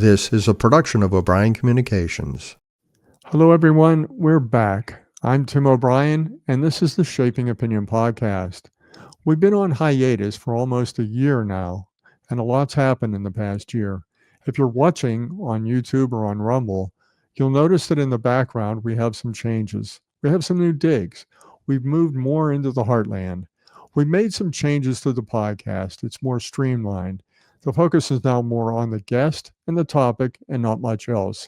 This is a production of O'Brien Communications. Hello, everyone. We're back. I'm Tim O'Brien, and this is the Shaping Opinion podcast. We've been on hiatus for almost a year now, and a lot's happened in the past year. If you're watching on YouTube or on Rumble, you'll notice that in the background we have some changes. We have some new digs. We've moved more into the heartland. We made some changes to the podcast. It's more streamlined. The focus is now more on the guest and the topic and not much else.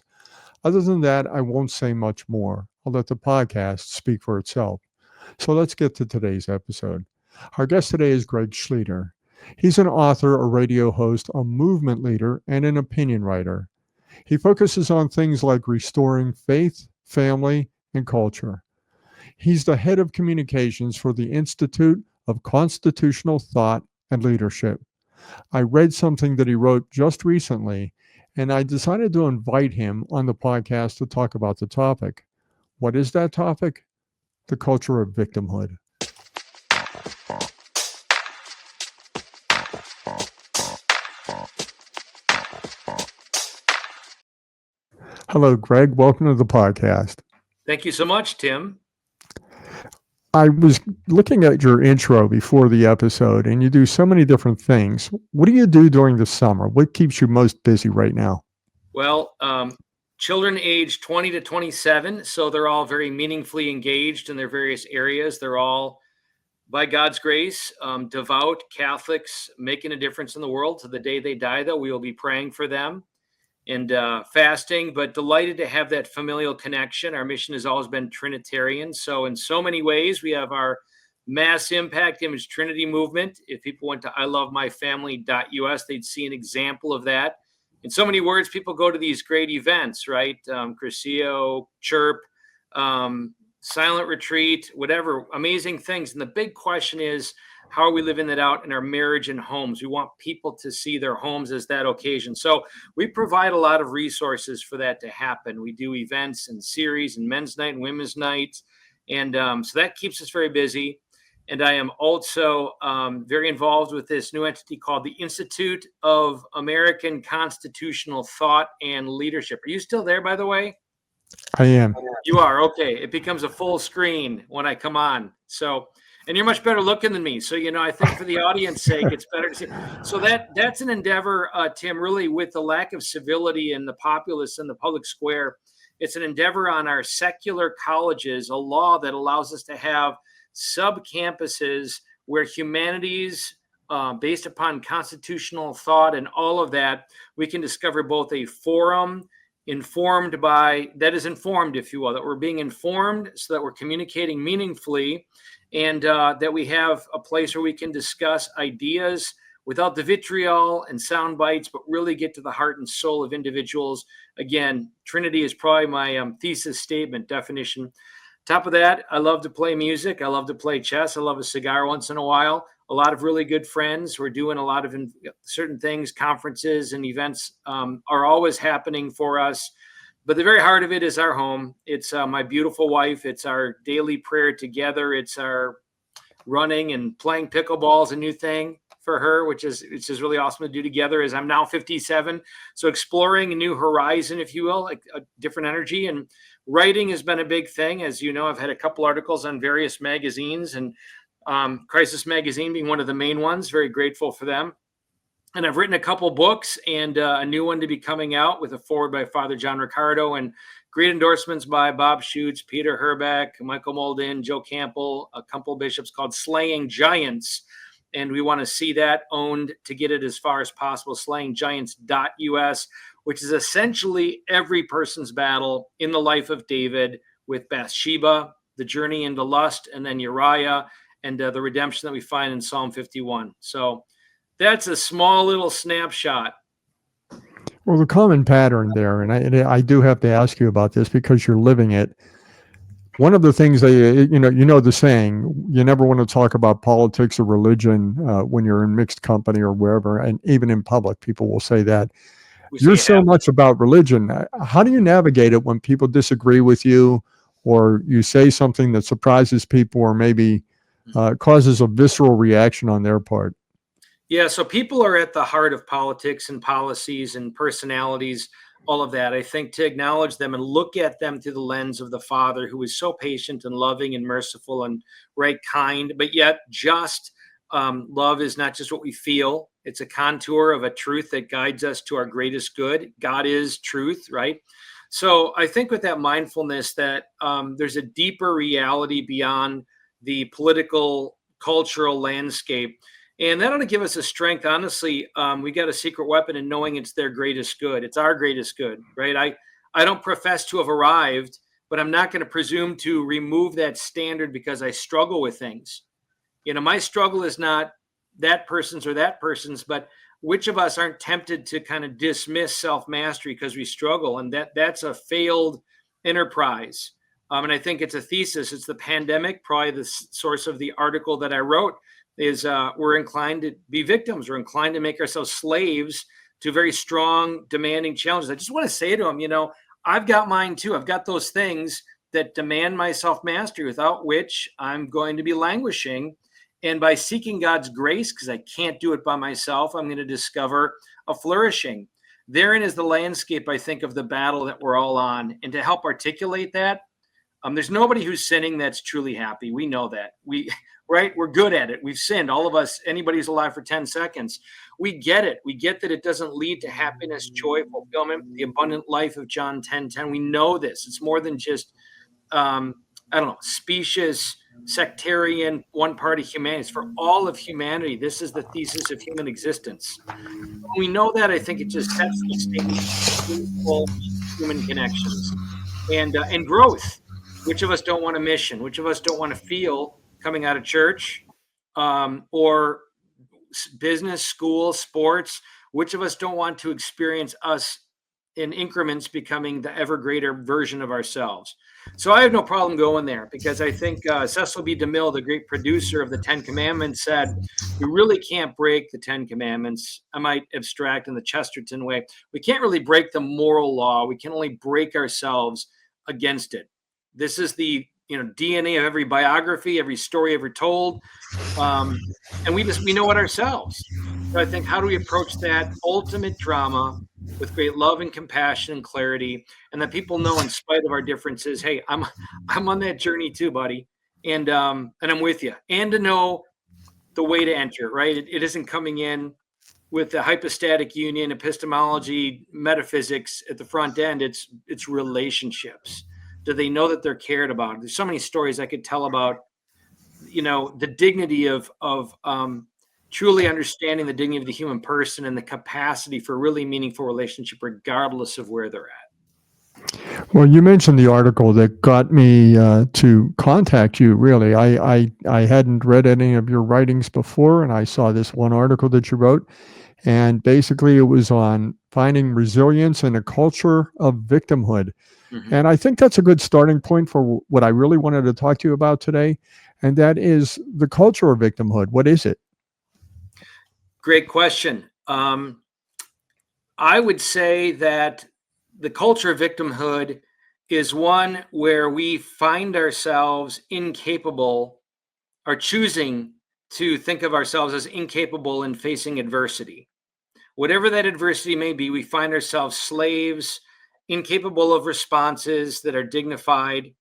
Other than that, I won't say much more. I'll let the podcast speak for itself. So let's get to today's episode. Our guest today is Greg Schlueter. He's an author, a radio host, a movement leader, and an opinion writer. He focuses on things like restoring faith, family, and culture. He's the head of communications for the Institute of Constitutional Thought and Leadership. I read something that he wrote just recently, and I decided to invite him on the podcast to talk about the topic. What is that topic? The culture of victimhood. Hello, Greg. Welcome to the podcast. Thank you so much, Tim. I was looking at your intro before the episode, and you do so many different things. What do you do during the summer? What keeps you most busy right now? Well, children age 20 to 27, so they're all very meaningfully engaged in their various areas. They're all, by God's grace, devout Catholics making a difference in the world. To the day they die, though, we will be praying for them and fasting, but delighted to have that familial connection. Our mission has always been Trinitarian. So in so many ways, we have our mass impact image Trinity movement. If people went to ilovemyfamily.us, they'd see an example of that. In so many words, people go to these great events, right? Curcio, Chirp, Silent Retreat, whatever, amazing things. And the big question is, how are we living that out in our marriage and homes? We want people to see their homes as that occasion. So we provide a lot of resources for that to happen. We do events and series and men's night and women's night. And so that keeps us very busy. And I am also very involved with this new entity called the Institute of American Constitutional Thought and Leadership. Are you still there, by the way? I am. You are? Okay. It becomes a full screen when I come on. So, and you're much better looking than me. So, I think for the audience sake, it's better to see. So that's an endeavor, Tim, really with the lack of civility in the populace in the public square. It's an endeavor on our secular colleges, a law that allows us to have sub-campuses where humanities, based upon constitutional thought and all of that, we can discover both a forum informed by, that is informed, if you will, that we're being informed so that we're communicating meaningfully, and that we have a place where we can discuss ideas without the vitriol and sound bites, but really get to the heart and soul of individuals. Again, Trinity is probably my thesis statement definition. Top of that, I love to play music. I love to play chess. I love a cigar once in a while. A lot of really good friends. We're doing a lot of certain things, conferences and events are always happening for us. But the very heart of it is our home. It's my beautiful wife. It's our daily prayer together. It's our running and playing pickleball is a new thing for her, which is really awesome to do together. As I'm now 57, so exploring a new horizon, if you will, like a different energy. And writing has been a big thing. As you know, I've had a couple articles on various magazines, and Crisis Magazine being one of the main ones. Very grateful for them. And I've written a couple books and a new one to be coming out with a foreword by Father John Riccardo and great endorsements by Bob Schutz, Peter Herbeck, Michael Molden, Joe Campbell, a couple bishops, called Slaying Giants. And we want to see that owned to get it as far as possible, slayinggiants.us, which is essentially every person's battle in the life of David with Bathsheba, the journey into lust, and then Uriah, and the redemption that we find in Psalm 51. So that's a small little snapshot. Well, the common pattern there, and I do have to ask you about this because you're living it. One of the things the saying, you never want to talk about politics or religion when you're in mixed company or wherever, and even in public, people will say that. You're so much about religion. How do you navigate it when people disagree with you, or you say something that surprises people, or maybe causes a visceral reaction on their part? Yeah, so people are at the heart of politics and policies and personalities, all of that. I think to acknowledge them and look at them through the lens of the Father, who is so patient and loving and merciful and right kind, but yet just. Love is not just what we feel, it's a contour of a truth that guides us to our greatest good. God is truth, right? So I think with that mindfulness that there's a deeper reality beyond the political, cultural landscape. And that ought to give us a strength. Honestly, we got a secret weapon in knowing it's their greatest good. It's our greatest good, right? I don't profess to have arrived, but I'm not going to presume to remove that standard because I struggle with things. My struggle is not that person's or that person's, but which of us aren't tempted to kind of dismiss self-mastery because we struggle? And that's a failed enterprise. And I think it's a thesis. It's the pandemic, probably the source of the article that I wrote, is we're inclined to be victims. We're inclined to make ourselves slaves to very strong, demanding challenges. I just want to say to them, I've got mine too. I've got those things that demand my self-mastery, without which I'm going to be languishing. And by seeking God's grace, because I can't do it by myself, I'm going to discover a flourishing. Therein is the landscape, I think, of the battle that we're all on. And to help articulate that, there's nobody who's sinning that's truly happy. We know that. We're good at it. We've sinned. All of us, anybody who's alive for 10 seconds. We get it. We get that it doesn't lead to happiness, joy, fulfillment, the abundant life of John 10:10. We know this. It's more than just, specious, sectarian, one part of humanity. It's for all of humanity. This is the thesis of human existence. When we know that, I think it just sets the stage for human connections and growth. Which of us don't want a mission? Which of us don't want to feel coming out of church or business, school, sports? Which of us don't want to experience us in increments becoming the ever greater version of ourselves? So I have no problem going there, because I think Cecil B. DeMille, the great producer of the 10 Commandments, said, we really can't break the 10 Commandments. I might abstract in the Chesterton way. We can't really break the moral law. We can only break ourselves against it. This is the DNA of every biography, every story ever told. And we know it ourselves. So I think, how do we approach that ultimate drama with great love and compassion and clarity, and that people know, in spite of our differences, hey, I'm on that journey too, buddy. And I'm with you. And to know the way to enter, right? It isn't coming in with the hypostatic union, epistemology, metaphysics at the front end. It's relationships. Do they know that they're cared about? There's so many stories I could tell about, the dignity of truly understanding the dignity of the human person and the capacity for really meaningful relationship, regardless of where they're at. Well, you mentioned the article that got me to contact you. Really, I hadn't read any of your writings before, and I saw this one article that you wrote, and basically it was on finding resilience in a culture of victimhood. Mm-hmm. And I think that's a good starting point for what I really wanted to talk to you about today, and that is the culture of victimhood. What is it? Great question. I would say that the culture of victimhood is one where we find ourselves incapable, or choosing to think of ourselves as incapable in facing adversity. Whatever that adversity may be, we find ourselves slaves, incapable of responses that are dignified,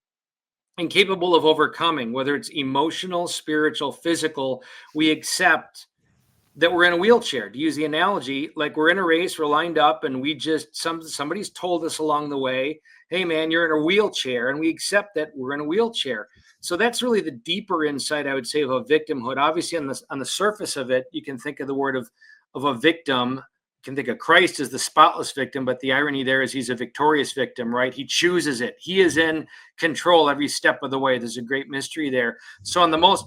incapable of overcoming, whether it's emotional, spiritual, physical. We accept that we're in a wheelchair. To use the analogy, like we're in a race, we're lined up, and we just, somebody's told us along the way, hey man, you're in a wheelchair, and we accept that we're in a wheelchair. So that's really the deeper insight, I would say, of a victimhood. Obviously, on the surface of it, you can think of the word of a victim. You can think of Christ as the spotless victim, but the irony there is he's a victorious victim, right? He chooses it. He is in control every step of the way. There's a great mystery there. So on the most,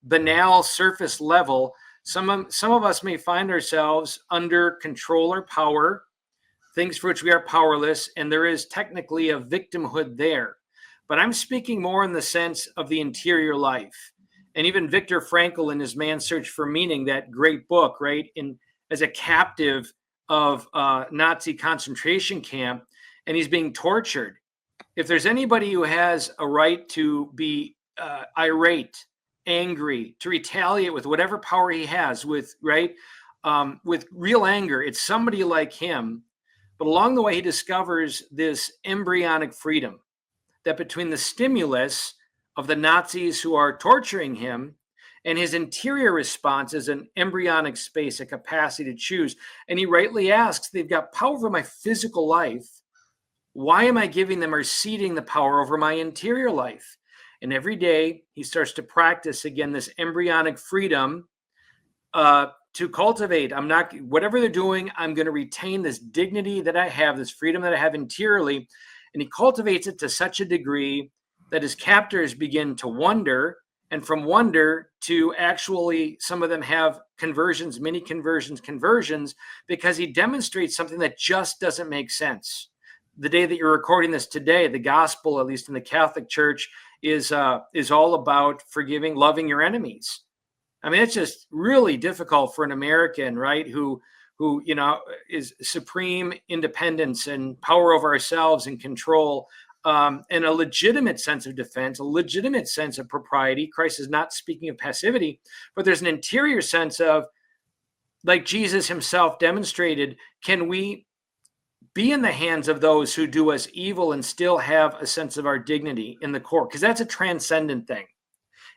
banal surface level, some of us may find ourselves under control or power, things for which we are powerless, and there is technically a victimhood there. But I'm speaking more in the sense of the interior life. And even Viktor Frankl in his Man's Search for Meaning, that great book, right, as a captive of Nazi concentration camp, and he's being tortured. If there's anybody who has a right to be irate angry, to retaliate with whatever power he has, with real anger. It's somebody like him. But along the way, he discovers this embryonic freedom, that between the stimulus of the Nazis who are torturing him and his interior response is an embryonic space, a capacity to choose. And he rightly asks, they've got power over my physical life. Why am I giving them or ceding the power over my interior life? And every day he starts to practice again this embryonic freedom to cultivate. Whatever they're doing, I'm going to retain this dignity that I have, this freedom that I have interiorly. And he cultivates it to such a degree that his captors begin to wonder, and from wonder to actually some of them have conversions, mini conversions, because he demonstrates something that just doesn't make sense. The day that you're recording this today, the gospel, at least in the Catholic Church, is all about forgiving, loving your enemies. I mean, it's just really difficult for an American, right, who is supreme independence and power over ourselves and control, and a legitimate sense of defense, a legitimate sense of propriety. Christ is not speaking of passivity, but there's an interior sense of, like Jesus himself demonstrated, can we be in the hands of those who do us evil and still have a sense of our dignity in the core? Because that's a transcendent thing.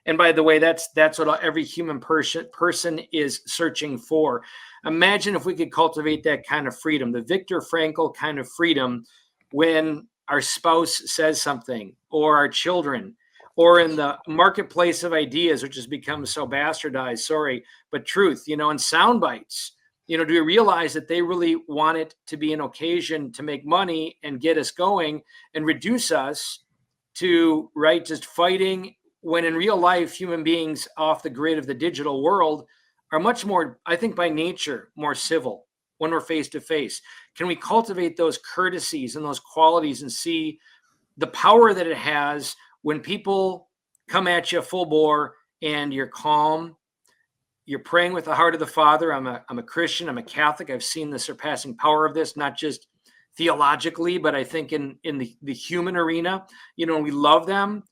And by the way, that's what every human person is searching for. Imagine if we could cultivate that kind of freedom, the Viktor Frankl kind of freedom, when our spouse says something, or our children, or in the marketplace of ideas, which has become so bastardized, but truth, and sound bites. Do we realize that they really want it to be an occasion to make money and get us going and reduce us to, just fighting, when in real life, human beings off the grid of the digital world are much more, I think, by nature, more civil when we're face to face? Can we cultivate those courtesies and those qualities and see the power that it has when people come at you full bore and you're calm? You're praying with the heart of the Father. I'm a Christian. I'm a Catholic. I've seen the surpassing power of this, not just theologically, but I think in the human arena. We love them.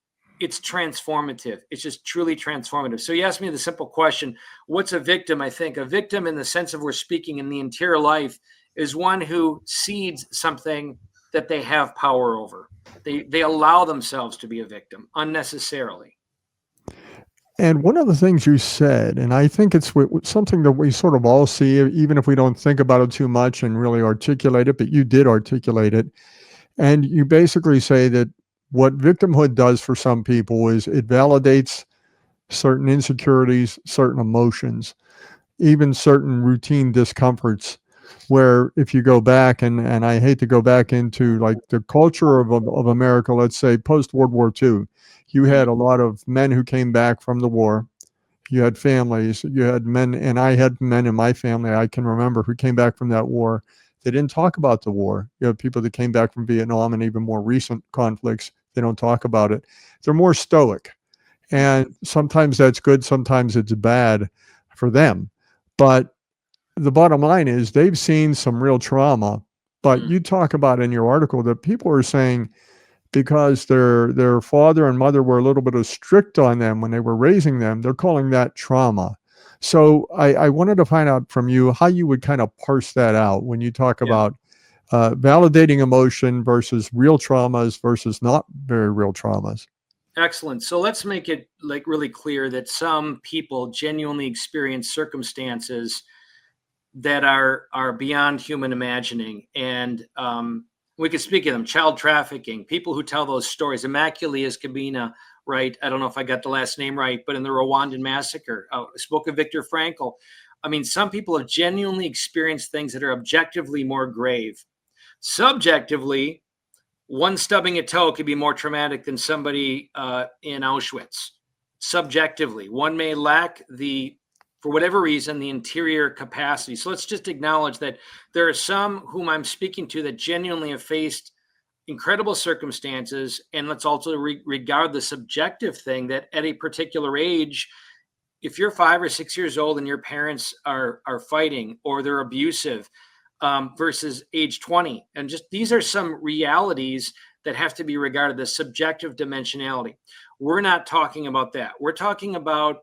It's transformative. It's just truly transformative. So you asked me the simple question, what's a victim? I think a victim, in the sense of we're speaking in the interior life, is one who cedes something that they have power over. They allow themselves to be a victim unnecessarily. And one of the things you said, and I think it's something that we sort of all see, even if we don't think about it too much and really articulate it, but you did articulate it. And you basically say that what victimhood does for some people is it validates certain insecurities, certain emotions, even certain routine discomforts, where if you go back, and I hate to go back into like the culture of America, let's say post-World War II, you had a lot of men who came back from the war. You had families, you had men, and I had men in my family I can remember who came back from that war. They didn't talk about the war. You have people that came back from Vietnam and even more recent conflicts. They don't talk about it. They're more stoic. And sometimes that's good, sometimes it's bad for them. But the bottom line is they've seen some real trauma. But you talk about in your article that people are saying because their father and mother were a little bit strict on them when they were raising them, they're calling that trauma. So I wanted to find out from you how you would kind of parse that out when you talk about validating emotion versus real traumas versus not very real traumas. Excellent. So let's make it like really clear that some people genuinely experience circumstances that are beyond human imagining. And we could speak of them: child trafficking, people who tell those stories, Immaculeus Cabina, right? I don't know if I got the last name right, but in the Rwandan massacre, spoke of Viktor Frankl. I mean, some people have genuinely experienced things that are objectively more grave. Subjectively, one stubbing a toe could be more traumatic than somebody in Auschwitz. Subjectively, one may lack for whatever reason, the interior capacity. So let's just acknowledge that there are some whom I'm speaking to that genuinely have faced incredible circumstances. And let's also regard the subjective thing that at a particular age, if you're 5 or 6 years old and your parents are fighting or they're abusive versus age 20, and just these are some realities that have to be regarded as subjective dimensionality. We're not talking about that. We're talking about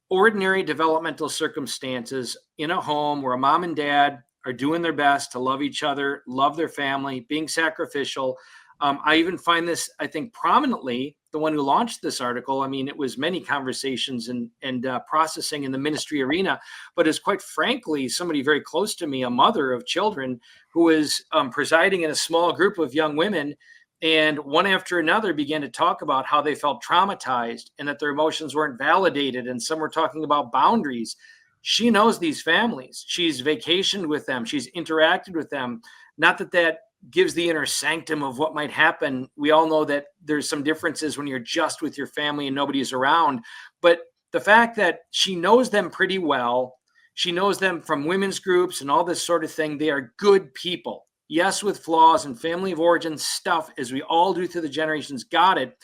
ordinary developmental circumstances in a home where a mom and dad are doing their best to love each other, love their family, being sacrificial. I even find this, I think, prominently, the one who launched this article. I mean, it was many conversations and processing in the ministry arena, but is quite frankly, somebody very close to me, a mother of children who is presiding in a small group of young women. And one after another began to talk about how they felt traumatized and that their emotions weren't validated. And some were talking about boundaries. She knows these families. She's vacationed with them. She's interacted with them. Not that that gives the inner sanctum of what might happen. We all know that there's some differences when you're just with your family and nobody's around. But the fact that she knows them pretty well, she knows them from women's groups and all this sort of thing. They are good people. Yes, with flaws and family of origin stuff, as we all do through the generations, got it.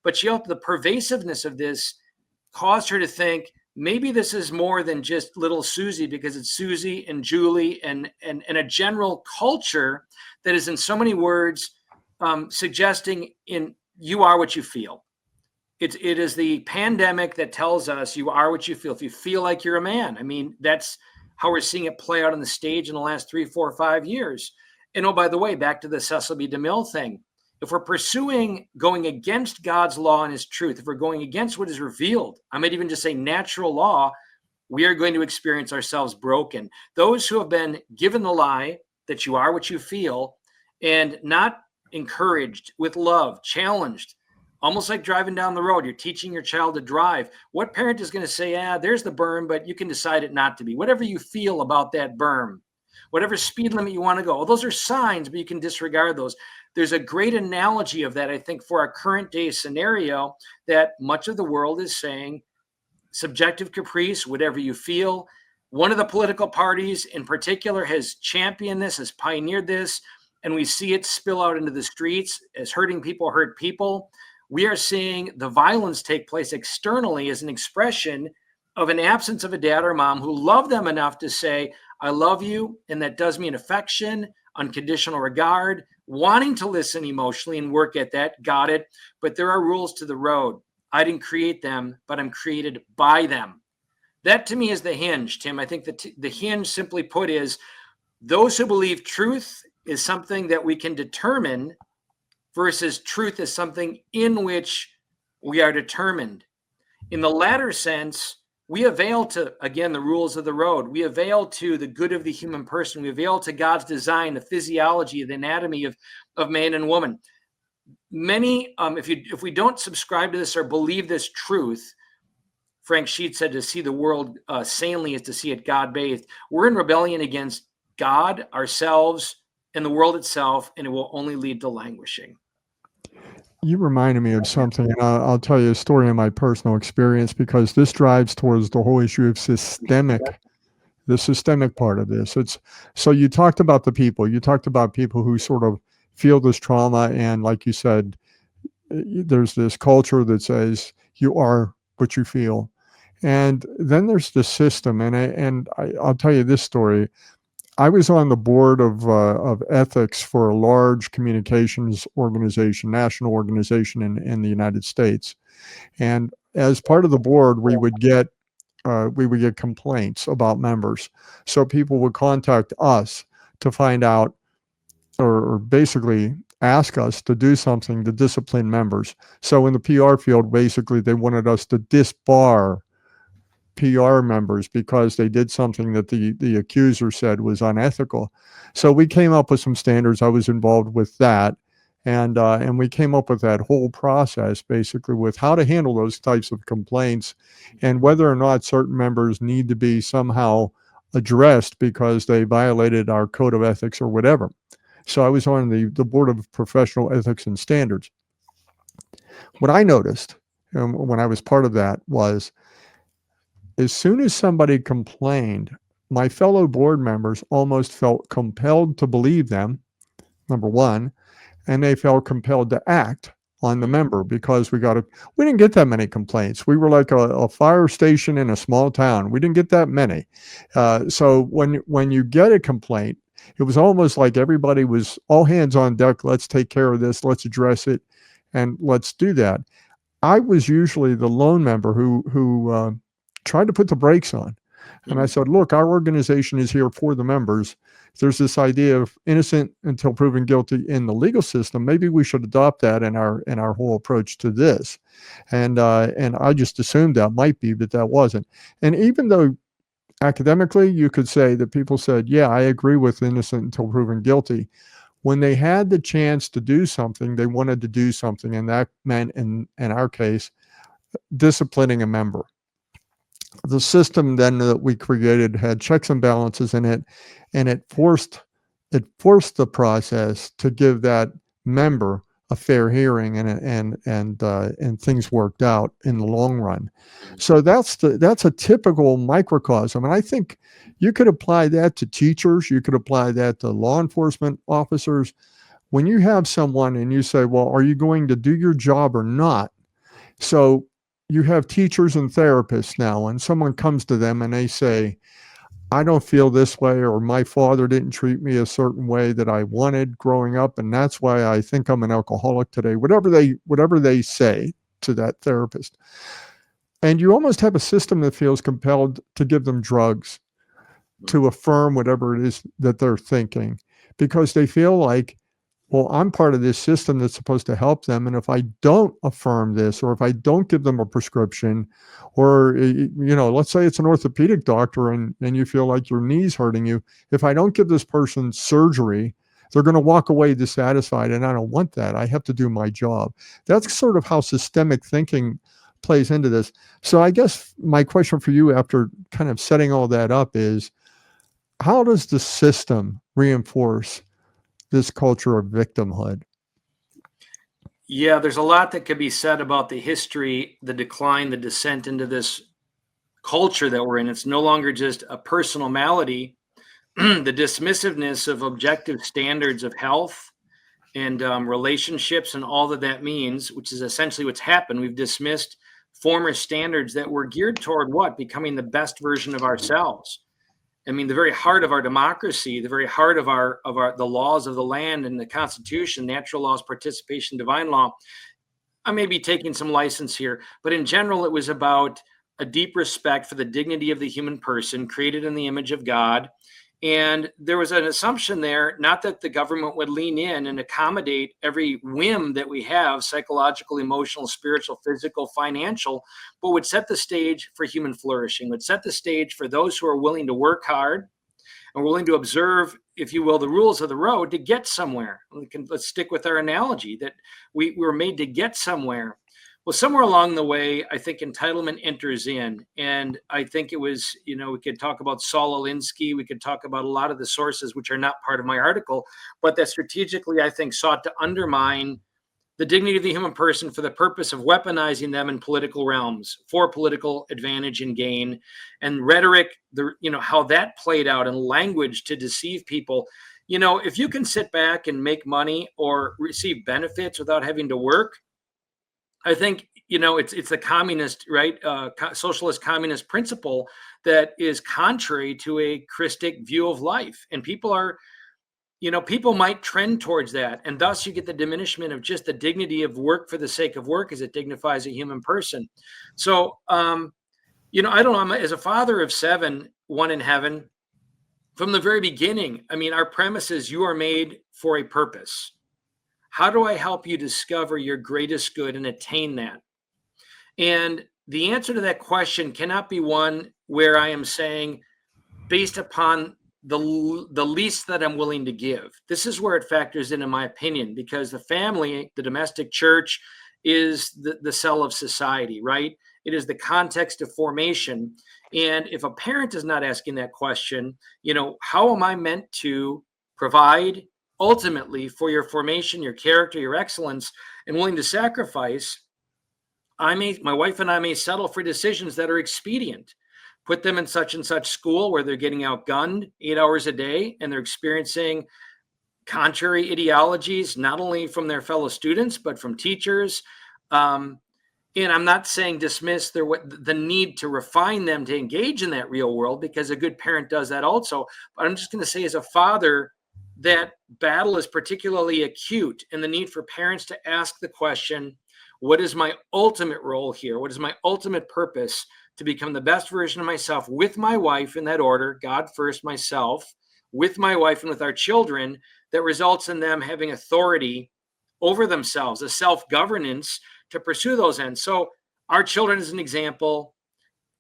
But the pervasiveness of this caused her to think, maybe this is more than just little Susie, because it's Susie and Julie and a general culture that is in so many words suggesting you are what you feel. It is the pandemic that tells us you are what you feel. If you feel like you're a man, I mean, that's how we're seeing it play out on the stage in the last 3, 4, 5 years. And oh, by the way, back to the Cecil B. DeMille thing. If we're pursuing going against God's law and his truth, if we're going against what is revealed, I might even just say natural law, we are going to experience ourselves broken. Those who have been given the lie that you are what you feel and not encouraged with love, challenged, almost like driving down the road, you're teaching your child to drive. What parent is going to say, there's the berm, but you can decide it not to be. Whatever you feel about that berm, whatever speed limit you want to go. Well, those are signs, but you can disregard those. There's a great analogy of that, I think, for our current day scenario, that much of the world is saying subjective caprice, whatever you feel. One of the political parties in particular has championed this, has pioneered this, and we see it spill out into the streets as hurting people hurt people. We are seeing the violence take place externally as an expression of an absence of a dad or mom who love them enough to say, I love you, and that does mean affection, unconditional regard, wanting to listen emotionally and work at that, got it. But there are rules to the road. I didn't create them, but I'm created by them. That to me is the hinge, Tim. I think that the hinge, simply put, is those who believe truth is something that we can determine versus truth is something in which we are determined. In the latter sense, we avail to, again, the rules of the road. We avail to the good of the human person. We avail to God's design, the physiology, the anatomy of man and woman. Many, if we don't subscribe to this or believe this truth, Frank Sheet said, to see the world sanely is to see it God-bathed. We're in rebellion against God, ourselves, and the world itself, and it will only lead to languishing. You reminded me of something, and I'll tell you a story in my personal experience, because this drives towards the whole issue of the systemic part of this. So you talked about people who sort of feel this trauma, and like you said, there's this culture that says you are what you feel, and then there's the system. And I'll tell you this story. I was on the board of ethics for a large communications organization, national organization in the United States. And as part of the board, we would get complaints about members. So people would contact us to find out, or basically ask us to do something to discipline members. So in the PR field, basically they wanted us to disbar PR members because they did something that the accuser said was unethical. So we came up with some standards. I was involved with that, and we came up with that whole process, basically, with how to handle those types of complaints and whether or not certain members need to be somehow addressed because they violated our code of ethics or whatever. So I was on the board of professional ethics and standards. What I noticed when I was part of that was, as soon as somebody complained, my fellow board members almost felt compelled to believe them, number one, and they felt compelled to act on the member because we didn't get that many complaints. We were like a fire station in a small town. We didn't get that many. So when you get a complaint, It was almost like everybody was all hands on deck. Let's take care of this. Let's address it, and let's do that. I was usually the lone member who tried to put the brakes on. And I said, look, our organization is here for the members. There's this idea of innocent until proven guilty in the legal system. Maybe we should adopt that in our whole approach to this. And I just assumed that might be, but that wasn't. And even though academically you could say that people said, yeah, I agree with innocent until proven guilty, when they had the chance to do something, they wanted to do something. And that meant, in our case, disciplining a member. The system then that we created had checks and balances in it, and it forced the process to give that member a fair hearing, and things worked out in the long run. So that's a typical microcosm, and I think you could apply that to teachers. You could apply that to law enforcement officers. When you have someone and you say, well, are you going to do your job or not? So you have teachers and therapists now, and someone comes to them and they say, I don't feel this way, or my father didn't treat me a certain way that I wanted growing up, and that's why I think I'm an alcoholic today. Whatever they say to that therapist. And you almost have a system that feels compelled to give them drugs to affirm whatever it is that they're thinking, because they feel like, well, I'm part of this system that's supposed to help them. And if I don't affirm this, or if I don't give them a prescription, or, let's say it's an orthopedic doctor and you feel like your knee's hurting you. If I don't give this person surgery, they're going to walk away dissatisfied. And I don't want that. I have to do my job. That's sort of how systemic thinking plays into this. So I guess my question for you, after kind of setting all that up, is how does the system reinforce this culture of victimhood? Yeah, there's a lot that could be said about the history, the decline, the descent into this culture that we're in. It's no longer just a personal malady. The dismissiveness of objective standards of health and relationships and all that means, which is essentially what's happened. We've dismissed former standards that were geared toward what? Becoming the best version of ourselves. I mean, the very heart of our democracy, the very heart of the laws of the land and the Constitution, natural laws, participation, divine law. I may be taking some license here, but in general, it was about a deep respect for the dignity of the human person created in the image of God. And there was an assumption there, not that the government would lean in and accommodate every whim that we have, psychological, emotional, spiritual, physical, financial, but would set the stage for human flourishing, would set the stage for those who are willing to work hard and willing to observe, if you will, the rules of the road to get somewhere. Let's stick with our analogy that we were made to get somewhere. Well, somewhere along the way, I think entitlement enters in. And I think it was, we could talk about Saul Alinsky. We could talk about a lot of the sources, which are not part of my article, but that strategically, I think, sought to undermine the dignity of the human person for the purpose of weaponizing them in political realms for political advantage and gain. And rhetoric, how that played out, and language to deceive people. If you can sit back and make money or receive benefits without having to work, I think, it's the communist, right? Socialist communist principle that is contrary to a Christic view of life. And people might trend towards that. And thus you get the diminishment of just the dignity of work for the sake of work, as it dignifies a human person. So, I don't know, as a father of 7, one in heaven, from the very beginning, our premise is you are made for a purpose. How do I help you discover your greatest good and attain that? And the answer to that question cannot be one where I am saying, based upon the least that I'm willing to give. This is where it factors in my opinion, because the family, the domestic church, is the cell of society, right? It is the context of formation. And if a parent is not asking that question, how am I meant to provide ultimately for your formation, your character, your excellence, and willing to sacrifice? My wife and I may settle for decisions that are expedient. Put them in such and such school where they're getting outgunned 8 hours a day and they're experiencing contrary ideologies, not only from their fellow students, but from teachers. And I'm not saying dismiss the need to refine them to engage in that real world, because a good parent does that also. But I'm just going to say, as a father, that battle is particularly acute, and the need for parents to ask the question, what is my ultimate role here? What is my ultimate purpose to become the best version of myself with my wife, in that order, God first, myself, with my wife and with our children, that results in them having authority over themselves, a self-governance to pursue those ends. So our children, as an example,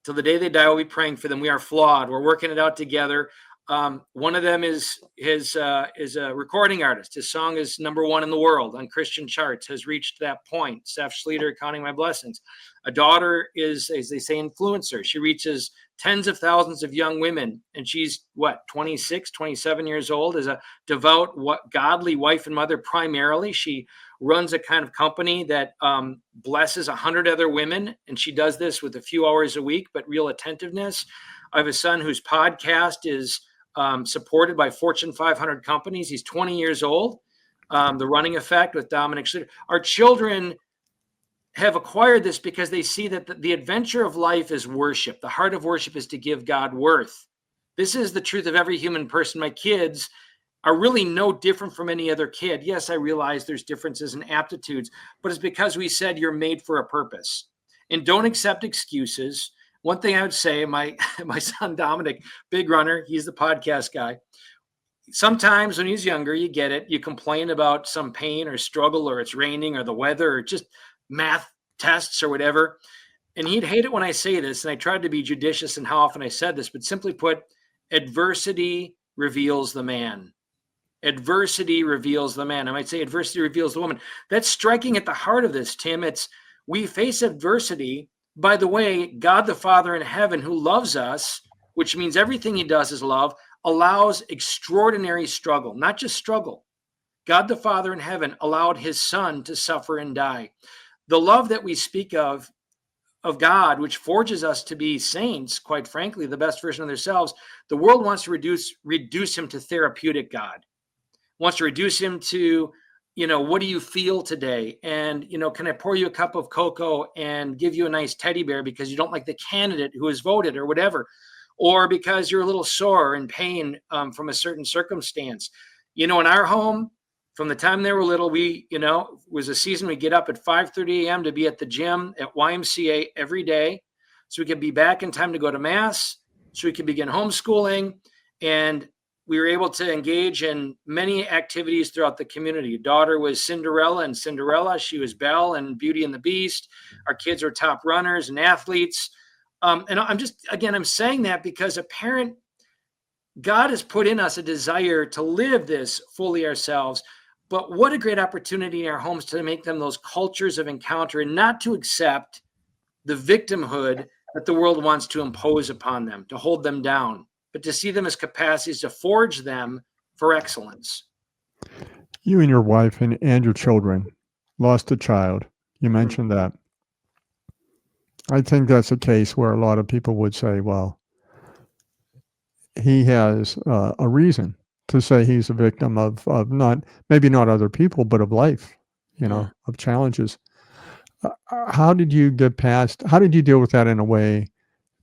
till the day they die, we'll be praying for them. We are flawed. We're working it out together. One of them is a recording artist. His song is #1 in the world on Christian charts, has reached that point. Greg Schlueter, Counting My Blessings. A daughter is, as they say, influencer. She reaches tens of thousands of young women, and she's 26, 27 years old, is a devout, godly wife and mother primarily. She runs a kind of company that blesses 100 other women, and she does this with a few hours a week, but real attentiveness. I have a son whose podcast is supported by Fortune 500 companies. He's 20 years old. The Running Effect with Dominic Schlueter. Our children have acquired this because they see that the adventure of life is worship. The heart of worship is to give God worth. This is the truth of every human person. My kids are really no different from any other kid. Yes, I realize there's differences in aptitudes, but it's because we said you're made for a purpose. And don't accept excuses. One thing I would say, my son Dominic, big runner, he's the podcast guy. Sometimes when he's younger, you get it. You complain about some pain or struggle, or it's raining or the weather or just math tests or whatever. And he'd hate it when I say this. And I tried to be judicious in how often I said this, but simply put, adversity reveals the man. Adversity reveals the man. I might say adversity reveals the woman. That's striking at the heart of this, Tim. We face adversity. By the way, God the Father in heaven, who loves us, which means everything he does is love, allows extraordinary struggle, not just struggle. God the Father in heaven allowed his son to suffer and die. The love that we speak of God, which forges us to be saints, quite frankly, the best version of themselves, the world wants to reduce him to therapeutic God, wants to reduce him to, what do you feel today? And, can I pour you a cup of cocoa and give you a nice teddy bear because you don't like the candidate who has voted or whatever, or because you're a little sore and pain from a certain circumstance. In our home, from the time they were little, it was a season we get up at 5:30 a.m. to be at the gym at YMCA every day, so we could be back in time to go to mass, so we could begin homeschooling. And we were able to engage in many activities throughout the community. Daughter was Cinderella and Cinderella. She was Belle and Beauty and the Beast. Our kids are top runners and athletes. And I'm saying that because God has put in us a desire to live this fully ourselves. But what a great opportunity in our homes to make them those cultures of encounter, and not to accept the victimhood that the world wants to impose upon them, to hold them down, but to see them as capacities to forge them for excellence. You and your wife and your children lost a child. You mentioned that. I think that's a case where a lot of people would say, well, he has a reason to say he's a victim of maybe not other people, but of life, of challenges. How did you deal with that in a way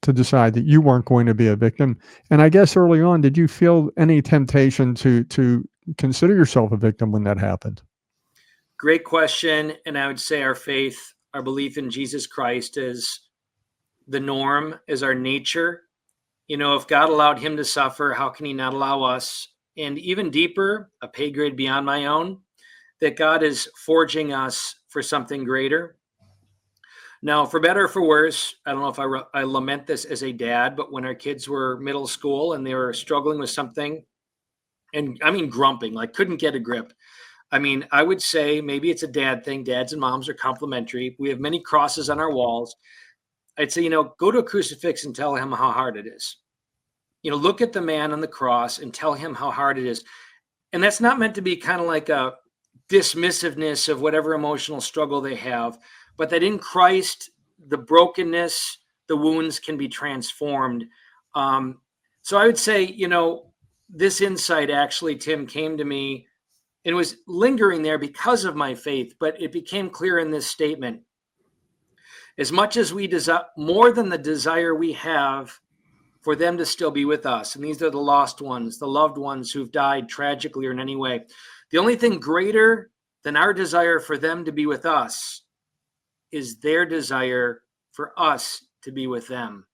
to decide that you weren't going to be a victim? And I guess early on, did you feel any temptation to consider yourself a victim when that happened? Great question. And I would say our faith, our belief in Jesus Christ is the norm, is our nature. If God allowed him to suffer, how can he not allow us? And even deeper, a pay grade beyond my own, that God is forging us for something greater. Now, for better or for worse, I don't know if I lament this as a dad, but when our kids were middle school and they were struggling with something, and I mean grumping, like couldn't get a grip. I would say maybe it's a dad thing. Dads and moms are complementary. We have many crosses on our walls. I'd say, go to a crucifix and tell him how hard it is. Look at the man on the cross and tell him how hard it is. And that's not meant to be kind of like a dismissiveness of whatever emotional struggle they have, but that in Christ, the brokenness, the wounds can be transformed. So I would say, this insight actually, Tim, came to me and was lingering there because of my faith, but it became clear in this statement. As much as we desire, more than the desire we have for them to still be with us. And these are the lost ones, the loved ones who've died tragically or in any way. The only thing greater than our desire for them to be with us is their desire for us to be with them.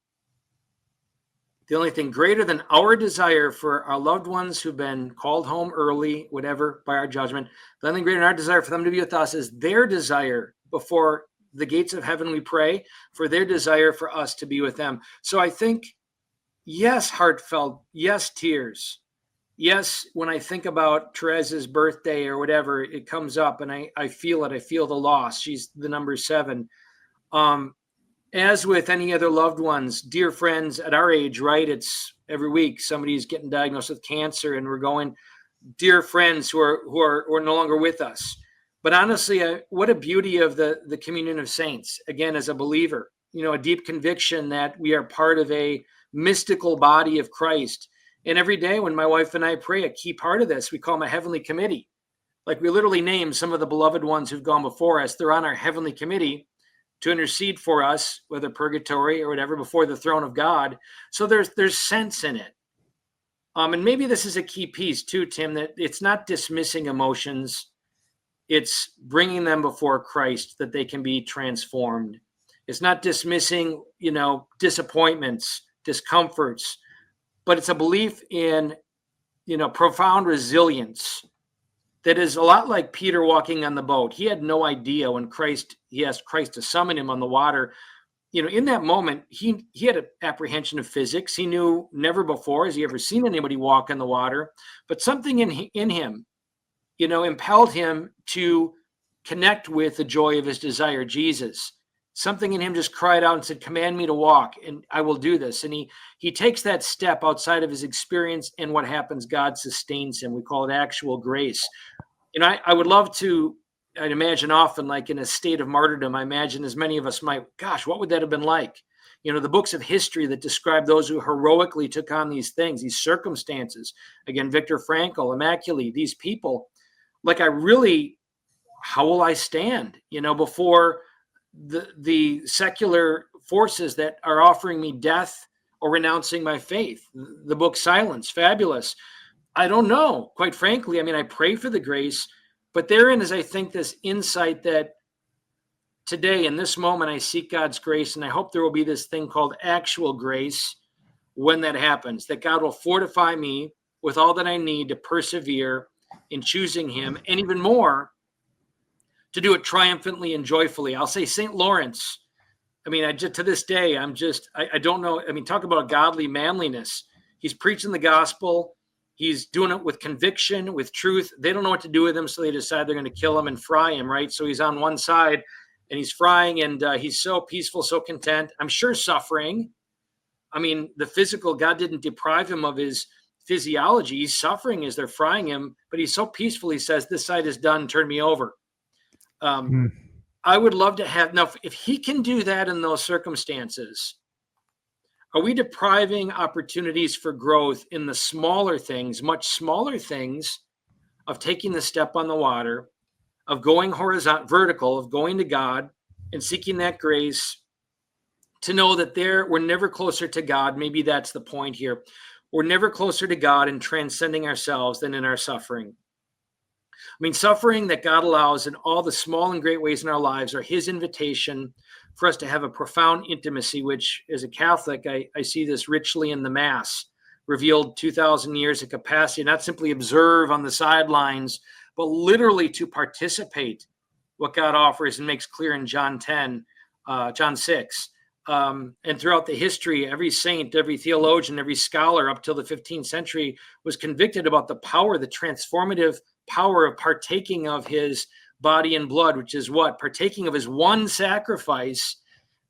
The only thing greater than our desire for our loved ones who've been called home early, whatever, by our judgment, the only thing greater than our desire for them to be with us is their desire before the gates of heaven, we pray, for their desire for us to be with them. So I think, yes, heartfelt, yes, tears. Yes, when I think about Teresa's birthday or whatever, it comes up and I feel it. I feel the loss. She's the number 7. As with any other loved ones, dear friends at our age, right? It's every week somebody's getting diagnosed with cancer, and we're going, dear friends who are no longer with us. But honestly, what a beauty of the communion of saints. Again, as a believer, a deep conviction that we are part of a mystical body of Christ. And every day when my wife and I pray, a key part of this, we call them a heavenly committee. Like we literally name some of the beloved ones who've gone before us. They're on our heavenly committee to intercede for us, whether purgatory or whatever, before the throne of God. So there's sense in it. And maybe this is a key piece too, Tim, that it's not dismissing emotions. It's bringing them before Christ that they can be transformed. It's not dismissing, disappointments, discomforts, but it's a belief in, profound resilience that is a lot like Peter walking on the boat. He had no idea when he asked Christ to summon him on the water. In that moment, he had an apprehension of physics. He knew never before has he ever seen anybody walk on the water, but something in him, impelled him to connect with the joy of his desire, Jesus. Something in him just cried out and said, command me to walk and I will do this. And he takes that step outside of his experience, and what happens, God sustains him. We call it actual grace. I would love to, I'd imagine often like in a state of martyrdom, I imagine as many of us might, gosh, what would that have been like? The books of history that describe those who heroically took on these things, these circumstances. Again, Viktor Frankl, Immaculée, these people, like how will I stand, before the secular forces that are offering me death or renouncing my faith? The book Silence, fabulous. I don't know, quite frankly. I pray for the grace, but therein is, I think, this insight that today in this moment, I seek God's grace, and I hope there will be this thing called actual grace when that happens, that God will fortify me with all that I need to persevere in choosing him, and even more, to do it triumphantly and joyfully. I'll say St. Lawrence. To this day, I don't know. Talk about godly manliness. He's preaching the gospel. He's doing it with conviction, with truth. They don't know what to do with him, so they decide they're going to kill him and fry him, right? So he's on one side, and he's frying, and he's so peaceful, so content. I'm sure suffering. The physical, God didn't deprive him of his physiology. He's suffering as they're frying him, but he's so peaceful, he says, this side is done, turn me over. I would love to have, now, if he can do that in those circumstances, are we depriving opportunities for growth in the smaller things, much smaller things, of taking the step on the water, of going vertical, of going to God and seeking that grace to know that we're never closer to God? Maybe that's the point here. We're never closer to God in transcending ourselves than in our suffering. Suffering that God allows in all the small and great ways in our lives are his invitation for us to have a profound intimacy, which as a Catholic, I see this richly in the Mass, revealed 2,000 years of capacity, not simply observe on the sidelines, but literally to participate what God offers and makes clear in John 6. And throughout the history, every saint, every theologian, every scholar up till the 15th century was convicted about the power, the transformative power of partaking of his body and blood, which is what? Partaking of his one sacrifice.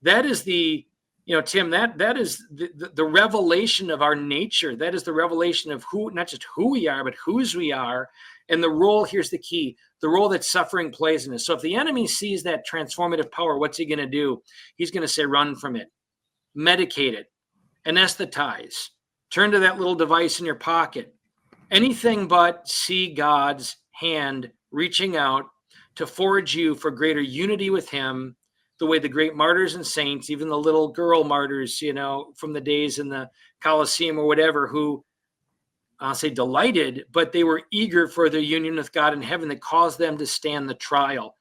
That is Tim, that is the revelation of our nature. That is the revelation of not just who we are, but whose we are. And the role, here's the key, the role that suffering plays in us. So if the enemy sees that transformative power, what's he going to do? He's going to say, run from it, medicate it, anesthetize, turn to that little device in your pocket. Anything but see God's hand reaching out to forge you for greater unity with him, the way the great martyrs and saints, even the little girl martyrs, from the days in the Colosseum or whatever, who I'll say delighted, but they were eager for their union with God in heaven that caused them to stand the trial.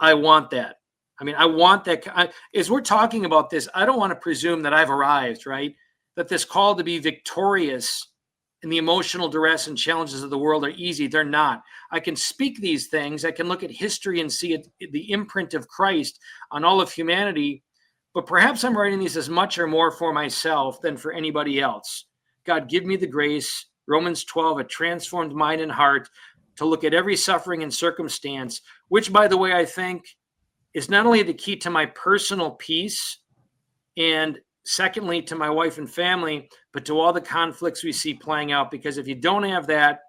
I want that. I want that. As we're talking about this, I don't want to presume that I've arrived, right? That this call to be victorious in the emotional duress and challenges of the world are easy. They're not. I can speak these things. I can look at history and see the imprint of Christ on all of humanity, but perhaps I'm writing these as much or more for myself than for anybody else. God, give me the grace, Romans 12, a transformed mind and heart, to look at every suffering and circumstance, which, by the way, I think is not only the key to my personal peace, and secondly, to my wife and family, but to all the conflicts we see playing out. Because if you don't have that,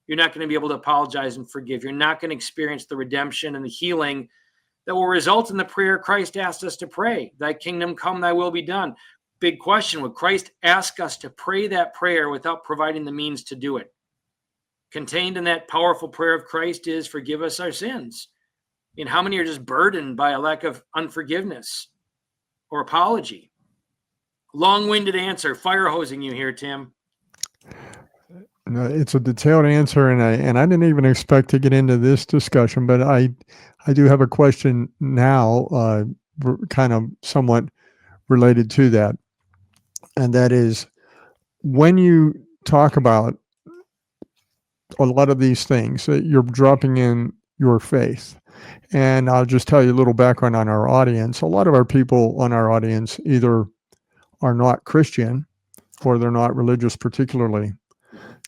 you're not going to be able to apologize and forgive. You're not going to experience the redemption and the healing that will result in the prayer Christ asked us to pray. Thy kingdom come, thy will be done. Big question. Would Christ ask us to pray that prayer without providing the means to do it? Contained in that powerful prayer of Christ is forgive us our sins. And how many are just burdened by a lack of unforgiveness or apology? Long-winded answer, fire hosing you here, Tim. No, it's a detailed answer, and I didn't even expect to get into this discussion, but I do have a question now, kind of somewhat related to that, and that is, when you talk about a lot of these things, you're dropping in your faith. And I'll just tell you a little background on our audience. A lot of our people on our audience either are not Christian or they're not religious particularly.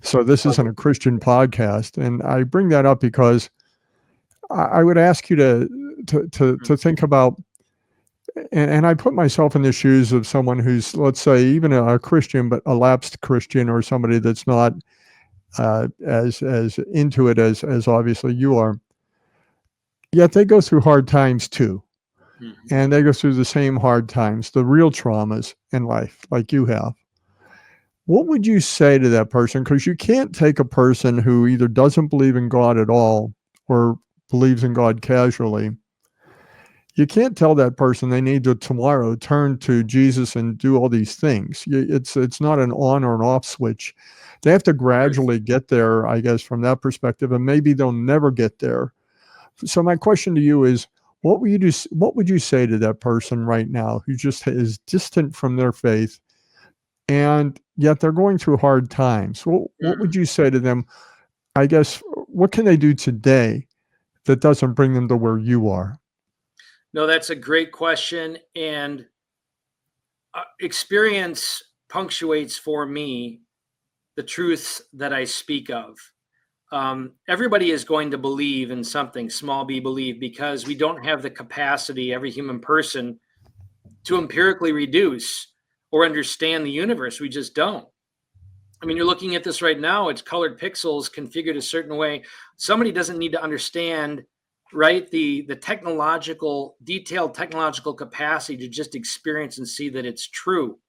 So this isn't a Christian podcast. And I bring that up because I would ask you to think about, and I put myself in the shoes of someone who's, let's say, even a Christian, but a lapsed Christian, or somebody that's not as into it as obviously you are. Yet they go through hard times too. Mm-hmm. And they go through the same hard times, the real traumas in life, like you have. What would you say to that person? Because you can't take a person who either doesn't believe in God at all or believes in God casually. You can't tell that person they need to tomorrow turn to Jesus and do all these things. It's not an on or an off switch. They have to gradually get there, I guess, from that perspective, and maybe they'll never get there. So my question to you is, what would you say to that person right now who just is distant from their faith, and yet they're going through hard times? What would you say to them? I guess, what can they do today that doesn't bring them to where you are? No, that's a great question. And experience punctuates for me the truths that I speak of. Everybody is going to believe in something, small b believe, because we don't have the capacity, every human person, to empirically reduce or understand the universe. We just don't. You're looking at this right now. It's colored pixels configured a certain way. Somebody doesn't need to understand, right, the detailed technological capacity to just experience and see that it's true.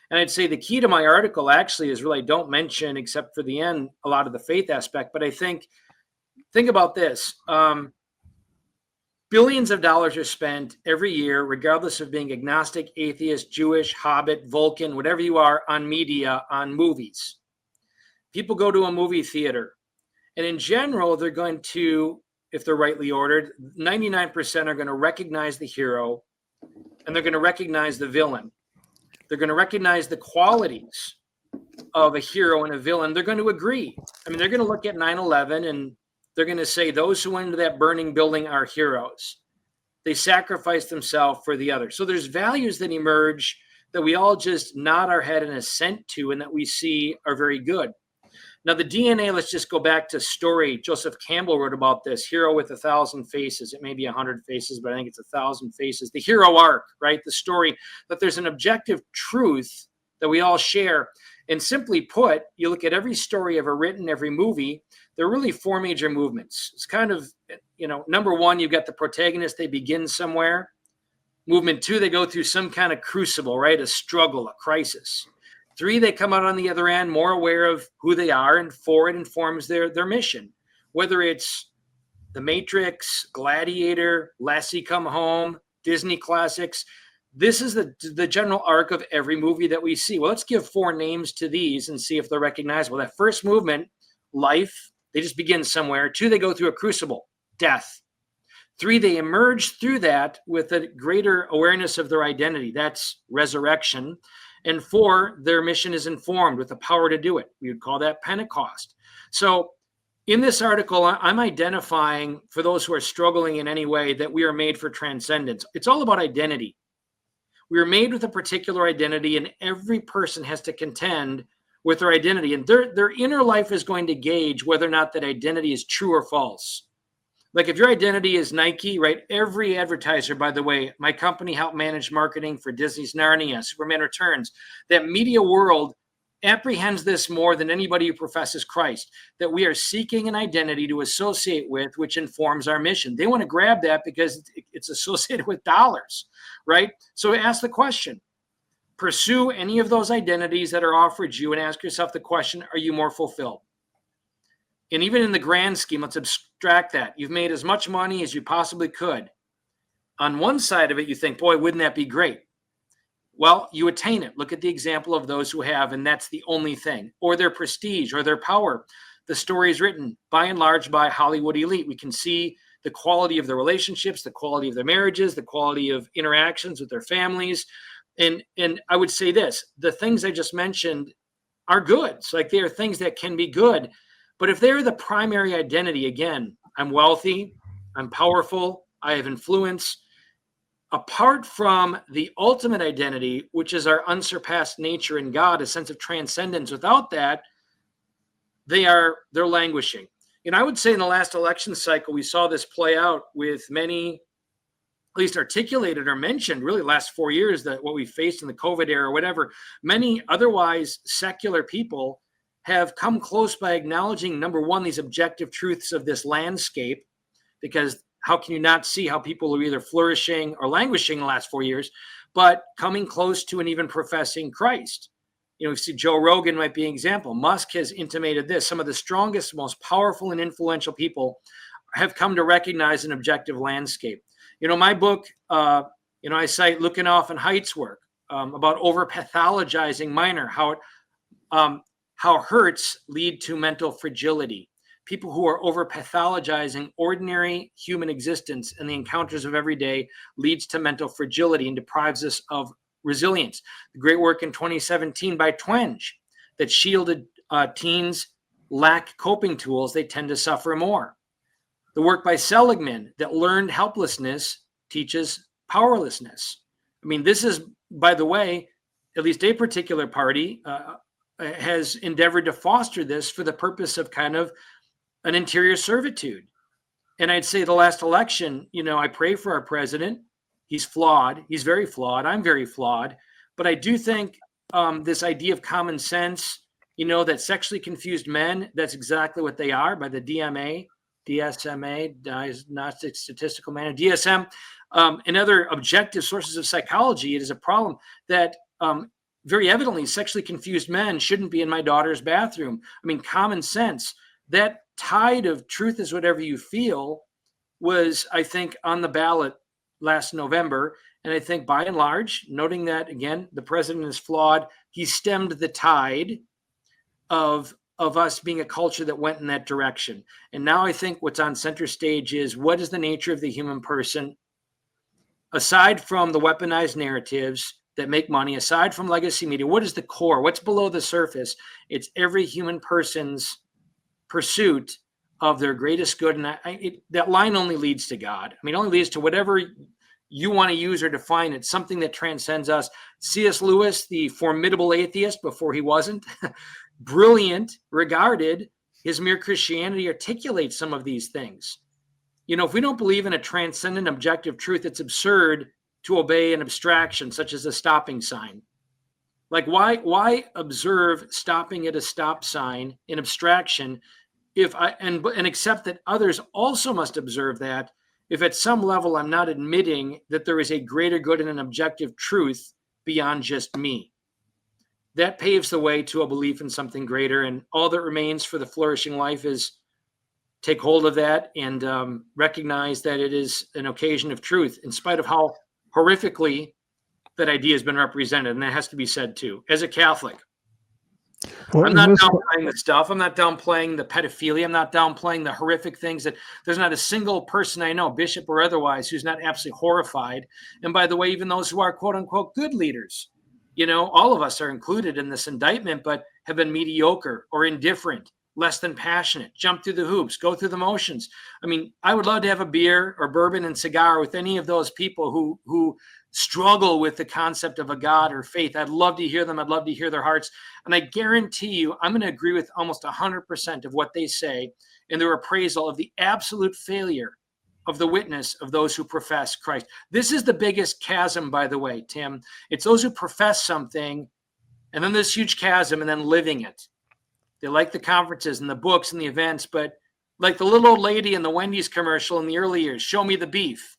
And I'd say the key to my article actually is really, I don't mention, except for the end, a lot of the faith aspect. But I think about this. Billions of dollars are spent every year, regardless of being agnostic, atheist, Jewish, Hobbit, Vulcan, whatever you are, on media, on movies. People go to a movie theater. And in general, they're going to, if they're rightly ordered, 99% are going to recognize the hero, and they're going to recognize the villain. They're going to recognize the qualities of a hero and a villain. They're going to agree. They're going to look at 9/11 and they're going to say those who went into that burning building are heroes. They sacrificed themselves for the other. So there's values that emerge that we all just nod our head and assent to, and that we see are very good. Now, the DNA, let's just go back to story. Joseph Campbell wrote about this, Hero with 1,000 Faces. It may be 100 faces, but I think it's 1,000 faces. The hero arc, right? The story, that there's an objective truth that we all share. And simply put, you look at every story ever written, every movie, there are really four major movements. It's kind of, number one, you've got the protagonist, they begin somewhere. Movement two, they go through some kind of crucible, right? A struggle, a crisis. 3, they come out on the other end more aware of who they are, and 4, it informs their mission. Whether it's The Matrix, Gladiator, Lassie Come Home, Disney classics. This is the general arc of every movie that we see. Well, let's give 4 names to these and see if they're recognizable. That first movement, life, they just begin somewhere. 2, they go through a crucible, death. 3, they emerge through that with a greater awareness of their identity. That's resurrection. And 4, their mission is informed with the power to do it. We would call that Pentecost. So in this article, I'm identifying, for those who are struggling in any way, that we are made for transcendence. It's all about identity. We are made with a particular identity, and every person has to contend with their identity. And their inner life is going to gauge whether or not that identity is true or false. Like if your identity is Nike, right? Every advertiser, by the way, my company helped manage marketing for Disney's Narnia, Superman Returns. That media world apprehends this more than anybody who professes Christ, that we are seeking an identity to associate with, which informs our mission. They want to grab that because it's associated with dollars, right? So ask the question, pursue any of those identities that are offered you and ask yourself the question, are you more fulfilled? And even in the grand scheme, let's abstract that. You've made as much money as you possibly could. On one side of it, you think, boy, wouldn't that be great? Well, you attain it. Look at the example of those who have, and that's the only thing. Or their prestige or their power. The story is written, by and large, by Hollywood elite. We can see the quality of their relationships, the quality of their marriages, the quality of interactions with their families. And I would say this, the things I just mentioned are good. So like they are things that can be good. But if they're the primary identity, again, I'm wealthy, I'm powerful, I have influence, apart from the ultimate identity, which is our unsurpassed nature in God, a sense of transcendence, without that, they're languishing. And I would say in the last election cycle, we saw this play out with many, at least articulated or mentioned, really last 4 years, that what we faced in the COVID era or whatever, many otherwise secular people have come close by acknowledging, number one, these objective truths of this landscape, because how can you not see how people are either flourishing or languishing in the last 4 years, but coming close to and even professing Christ? You know, we see Joe Rogan might be an example. Musk has intimated this. Some of the strongest, most powerful and influential people have come to recognize an objective landscape. You know, my book, I cite Lukianoff and Haidt's work about over-pathologizing minor, how hurts lead to mental fragility. People who are over-pathologizing ordinary human existence and the encounters of every day leads to mental fragility and deprives us of resilience. The great work in 2017 by Twenge that shielded teens lack coping tools, they tend to suffer more. The work by Seligman that learned helplessness teaches powerlessness. I mean, this is, by the way, at least a particular party has endeavored to foster this for the purpose of kind of an interior servitude. And I'd say the last election, I pray for our president. He's flawed. He's very flawed. I'm very flawed. But I do think this idea of common sense, that sexually confused men, that's exactly what they are by the DSMA, Diagnostic Statistical Manual, DSM, and other objective sources of psychology. It is a problem that very evidently sexually confused men shouldn't be in my daughter's bathroom. I mean, common sense. That tide of truth is whatever you feel was, I think, on the ballot last November. And I think by and large, noting that, again, the president is flawed, he stemmed the tide of us being a culture that went in that direction. And now I think what's on center stage is, what is the nature of the human person? Aside from the weaponized narratives that make money, aside from legacy media, what is the core? What's below the surface? It's every human person's pursuit of their greatest good. And that line only leads to God. I mean, it only leads to whatever you want to use or define it, something that transcends us. C.S. Lewis, the formidable atheist before he wasn't, brilliant, regarded, his Mere Christianity articulates some of these things. If we don't believe in a transcendent objective truth, it's absurd to obey an abstraction such as a stopping sign. Like why observe stopping at a stop sign in abstraction and accept that others also must observe that, if at some level I'm not admitting that there is a greater good and an objective truth beyond just me? That paves the way to a belief in something greater, and all that remains for the flourishing life is take hold of that and recognize that it is an occasion of truth, in spite of how horrifically that idea has been represented, and that has to be said too. As a Catholic, Well, I'm in not this, downplaying the stuff. I'm not downplaying the pedophilia. I'm not downplaying the horrific things that there's not a single person I know, bishop or otherwise, who's not absolutely horrified. And by the way, even those who are quote unquote good leaders, all of us are included in this indictment, but have been mediocre or indifferent, less than passionate, jump through the hoops, go through the motions. I mean, I would love to have a beer or bourbon and cigar with any of those people who struggle with the concept of a God or faith. I'd love to hear them. I'd love to hear their hearts. And I guarantee you, I'm going to agree with almost 100% of what they say in their appraisal of the absolute failure of the witness of those who profess Christ. This is the biggest chasm, by the way, Tim. It's those who profess something, and then this huge chasm, and then living it. They like the conferences and the books and the events, but like the little old lady in the Wendy's commercial in the early years, show me the beef.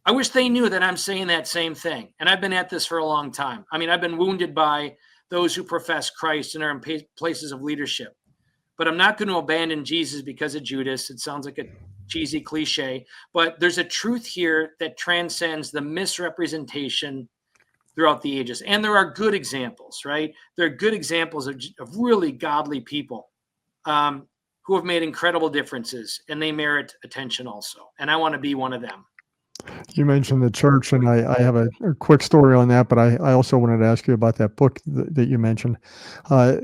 I wish they knew that I'm saying that same thing. And I've been at this for a long time. I mean, I've been wounded by those who profess Christ and are in places of leadership. But I'm not going to abandon Jesus because of Judas. It sounds like a cheesy cliche. But there's a truth here that transcends the misrepresentation throughout the ages. And there are good examples, right? There are good examples of really godly people who have made incredible differences, and they merit attention also. And I want to be one of them. you mentioned the church, and I have a quick story on that, but I also wanted to ask you about that book that you mentioned. I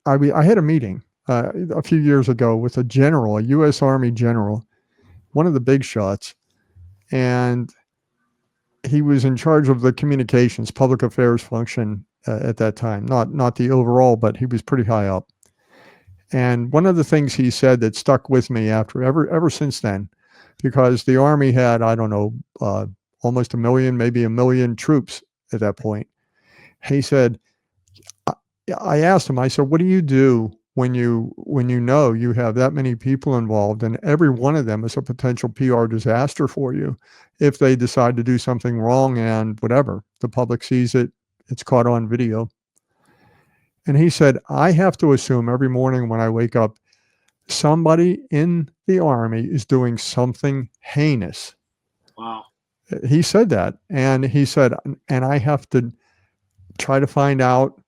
had a meeting a few years ago with a general, a U.S. Army general, one of the big shots, and he was in charge of the communications, public affairs function at that time. Not the overall, but he was pretty high up. And one of the things he said that stuck with me ever since then, because the Army had, I don't know, almost 1 million, maybe 1 million troops at that point. He said, I asked him, I said, what do you do when you know you have that many people involved and every one of them is a potential PR disaster for you if they decide to do something wrong and whatever, the public sees it, it's caught on video. And he said, I have to assume every morning when I wake up, somebody in the Army is doing something heinous. Wow. He said that. And he said, and I have to try to find out,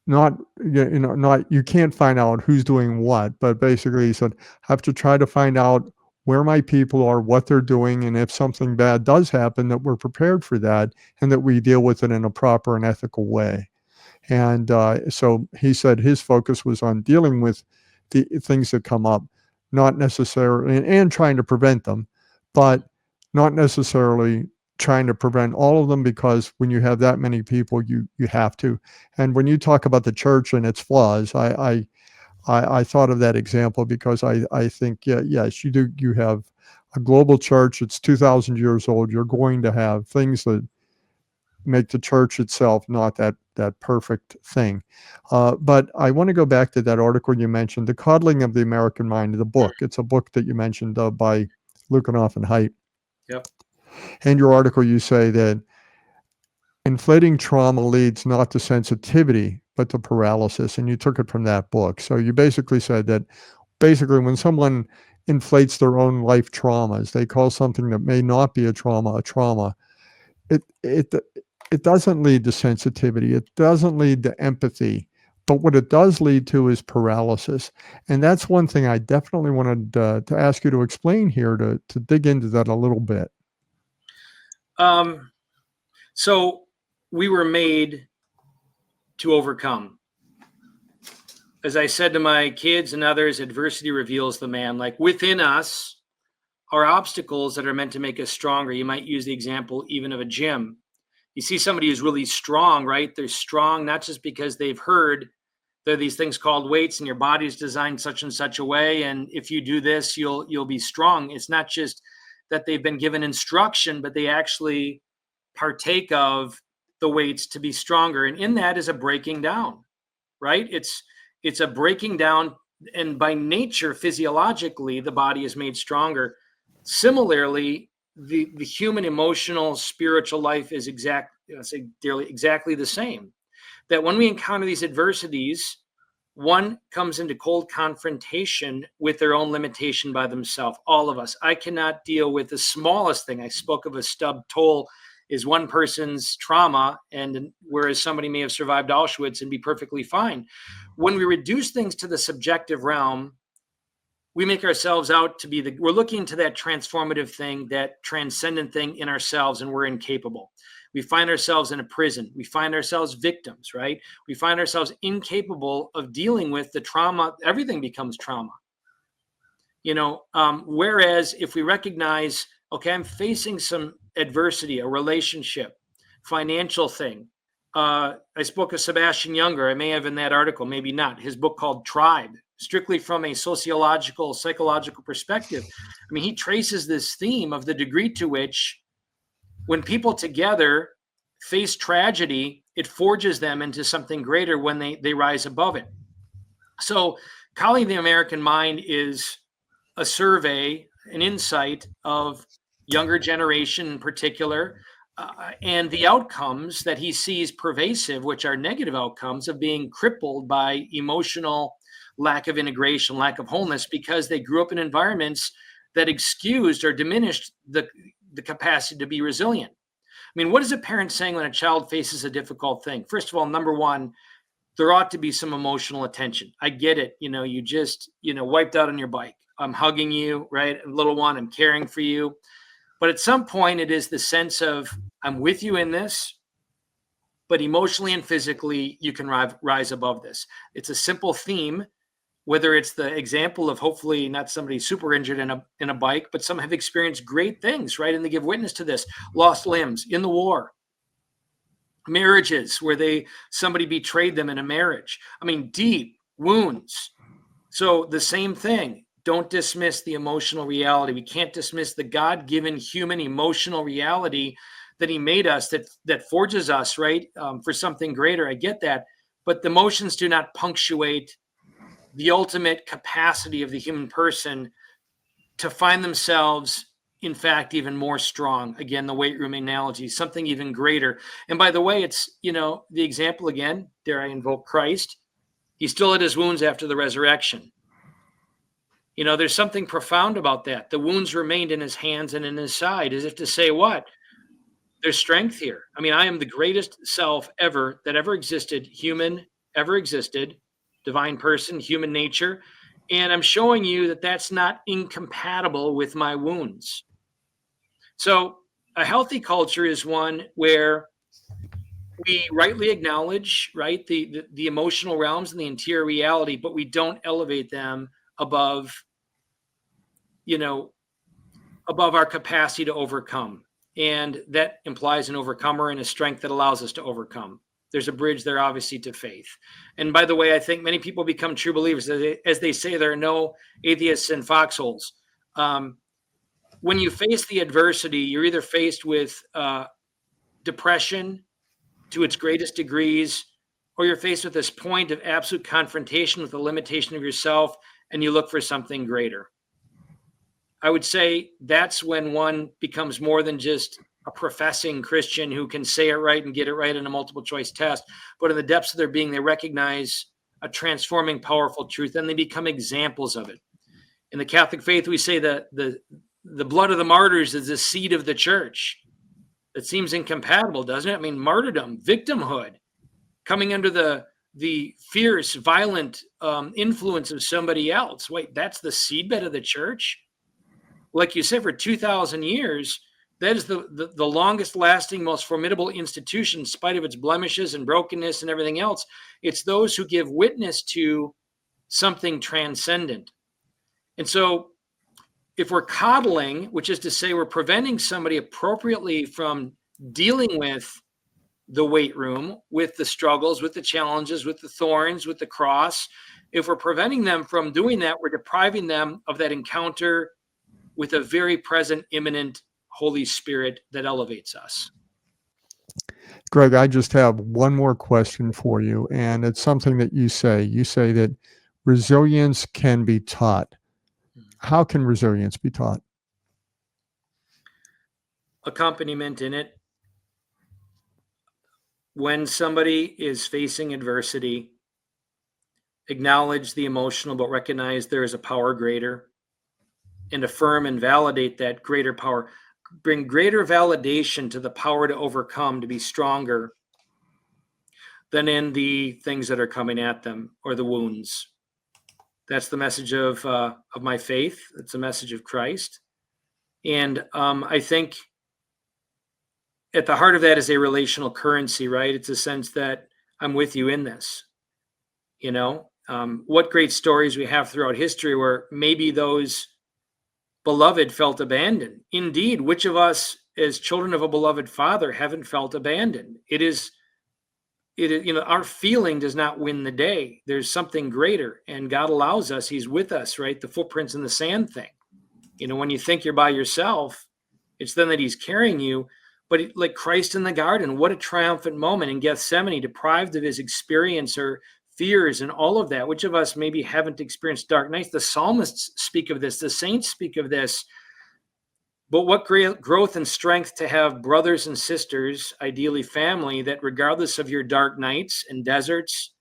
you can't find out who's doing what, but basically he said, I have to try to find out where my people are, what they're doing, and if something bad does happen, that we're prepared for that and that we deal with it in a proper and ethical way. And so he said his focus was on dealing with the things that come up, not necessarily, and trying to prevent them, but not necessarily trying to prevent all of them, because when you have that many people, you have to. And when you talk about the church and its flaws, I thought of that example because I think, yes, you do. You have a global church. It's 2,000 years old. You're going to have things that make the church itself not that perfect thing. But I want to go back to that article you mentioned, The Coddling of the American Mind, the book. It's a book that you mentioned by Lukianoff and Haidt. Yep. In your article, you say that inflating trauma leads not to sensitivity, but to paralysis. And you took it from that book. So you basically said that when someone inflates their own life traumas, they call something that may not be a trauma. It doesn't lead to sensitivity. It doesn't lead to empathy. But what it does lead to is paralysis. And that's one thing I definitely wanted to ask you to explain here, to dig into that a little bit. So we were made to overcome. As I said to my kids and others, adversity reveals the man. Like within us are obstacles that are meant to make us stronger. You might use the example even of a gym. You see somebody who's really strong, right? They're strong not just because they've heard there are these things called weights and your body's designed such and such a way, and if you do this, you'll be strong. It's not just that they've been given instruction, but they actually partake of the weights to be stronger. And in that is a breaking down, right? It's a breaking down, and by nature, physiologically, the body is made stronger. Similarly, the human emotional, spiritual life is exactly the same. That when we encounter these adversities, one comes into cold confrontation with their own limitation by themselves. All of us. I cannot deal with the smallest thing. I spoke of a stubbed toe is one person's trauma, and whereas somebody may have survived Auschwitz and be perfectly fine. When we reduce things to the subjective realm, we make ourselves out to be we're looking to that transformative thing, that transcendent thing in ourselves, and we're incapable. We find ourselves in a prison. We find ourselves victims, right? We find ourselves incapable of dealing with the trauma. Everything becomes trauma. Whereas if we recognize, okay, I'm facing some adversity, a relationship, financial thing. I spoke of Sebastian Junger. I may have in that article, maybe not. His book called Tribe, strictly from a sociological, psychological perspective. I mean, he traces this theme of the degree to which when people together face tragedy, it forges them into something greater when they rise above it. So Calling the American Mind is a survey, an insight of younger generation in particular, and the outcomes that he sees pervasive, which are negative outcomes of being crippled by emotional lack of integration, lack of wholeness, because they grew up in environments that excused or diminished the capacity to be resilient. I mean, what is a parent saying when a child faces a difficult thing? First of all, number one, there ought to be some emotional attention. I get it. You just, wiped out on your bike. I'm hugging you, right? Little one, I'm caring for you. But at some point, it is the sense of, I'm with you in this, but emotionally and physically, you can rise above this. It's a simple theme, whether it's the example of hopefully not somebody super injured in a bike, but some have experienced great things, right? And they give witness to this, lost limbs in the war, marriages where somebody betrayed them in a marriage. I mean, deep wounds. So the same thing. Don't dismiss the emotional reality. We can't dismiss the God-given human emotional reality that he made us, that forges us, right, for something greater. I get that. But the emotions do not punctuate the ultimate capacity of the human person to find themselves, in fact, even more strong. Again, the weight room analogy, something even greater. And by the way, it's, the example again, dare I invoke Christ, he still had his wounds after the resurrection. There's something profound about that. The wounds remained in his hands and in his side, as if to say what? There's strength here. I mean, I am the greatest self ever that ever existed, human ever existed, divine person, human nature. And I'm showing you that that's not incompatible with my wounds. So a healthy culture is one where we rightly acknowledge, right, the emotional realms and the interior reality, but we don't elevate them above our capacity to overcome. And that implies an overcomer and a strength that allows us to overcome. There's a bridge there, obviously, to faith. And by the way, I think many people become true believers. As they say, there are no atheists in foxholes. When you face the adversity, you're either faced with depression to its greatest degrees, or you're faced with this point of absolute confrontation with the limitation of yourself, and you look for something greater. I would say that's when one becomes more than just a professing Christian who can say it right and get it right in a multiple choice test, but in the depths of their being, they recognize a transforming, powerful truth, and they become examples of it. In the Catholic faith, we say that the blood of the martyrs is the seed of the church. It seems incompatible, doesn't it? I mean, martyrdom, victimhood, coming under the fierce, violent influence of somebody else. Wait, that's the seedbed of the church? Like you said, for 2,000 years, that is the longest lasting, most formidable institution, in spite of its blemishes and brokenness and everything else. It's those who give witness to something transcendent. And so if we're coddling, which is to say we're preventing somebody appropriately from dealing with the weight room, with the struggles, with the challenges, with the thorns, with the cross, if we're preventing them from doing that, we're depriving them of that encounter with a very present, imminent Holy Spirit that elevates us. Greg, I just have one more question for you, and it's something that you say. You say that resilience can be taught. How can resilience be taught? Accompaniment in it. When somebody is facing adversity, acknowledge the emotional, but recognize there is a power greater, and affirm and validate that greater power. bring greater validation to the power to overcome, to be stronger than in the things that are coming at them or the wounds. That's the message of my faith. It's a message of Christ. And I think at the heart of that is a relational currency, right? It's a sense that I'm with you in this. You know, what great stories we have throughout history where maybe those beloved felt abandoned. Indeed, which of us as children of a beloved Father haven't felt abandoned? It is, you know, our feeling does not win the day. There's something greater, and God allows us. He's with us, right? The footprints in the sand thing. You know, when you think you're by yourself, it's then that he's carrying you. But like Christ in the garden, what a triumphant moment in Gethsemane, deprived of his experience or fears and all of that. Which of us maybe haven't experienced dark nights? The psalmists speak of this. The saints speak of this. But what great growth and strength to have brothers and sisters, ideally family, that regardless of your dark nights and deserts,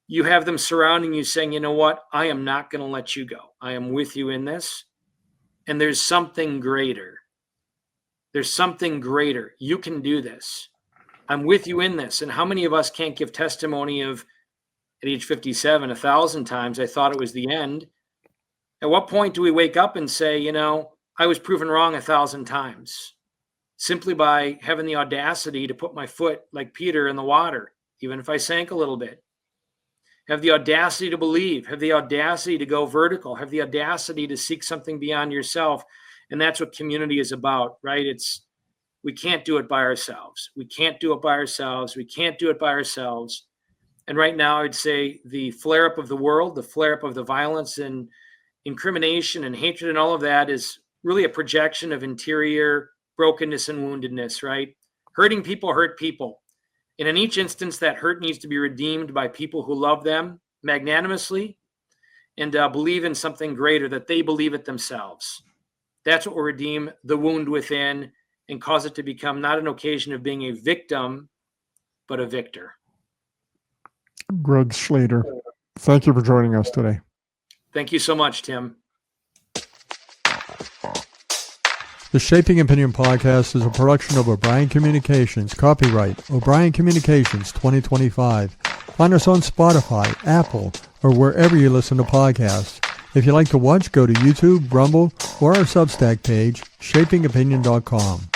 you have them surrounding you saying, you know what, I am not going to let you go. I am with you in this. And there's something greater. There's something greater. You can do this. I'm with you in this. And how many of us can't give testimony of, at age 57, 1,000 times, I thought it was the end. At what point do we wake up and say, you know, I was proven wrong 1,000 times simply by having the audacity to put my foot like Peter in the water, even if I sank a little bit. Have the audacity to believe, have the audacity to go vertical, have the audacity to seek something beyond yourself. And that's what community is about, right? We can't do it by ourselves. We can't do it by ourselves. We can't do it by ourselves. And right now, I'd say the flare-up of the world, the flare-up of the violence and incrimination and hatred and all of that is really a projection of interior brokenness and woundedness, right? Hurting people hurt people. And in each instance, that hurt needs to be redeemed by people who love them magnanimously and believe in something greater, that they believe it themselves. That's what will redeem the wound within and cause it to become not an occasion of being a victim, but a victor. Greg Schlueter, thank you for joining us today. Thank you so much, Tim. The Shaping Opinion podcast is a production of O'Brien Communications. Copyright O'Brien Communications 2025. Find us on Spotify, Apple, or wherever you listen to podcasts. If you like to watch, go to YouTube, Rumble, or our Substack page, shapingopinion.com.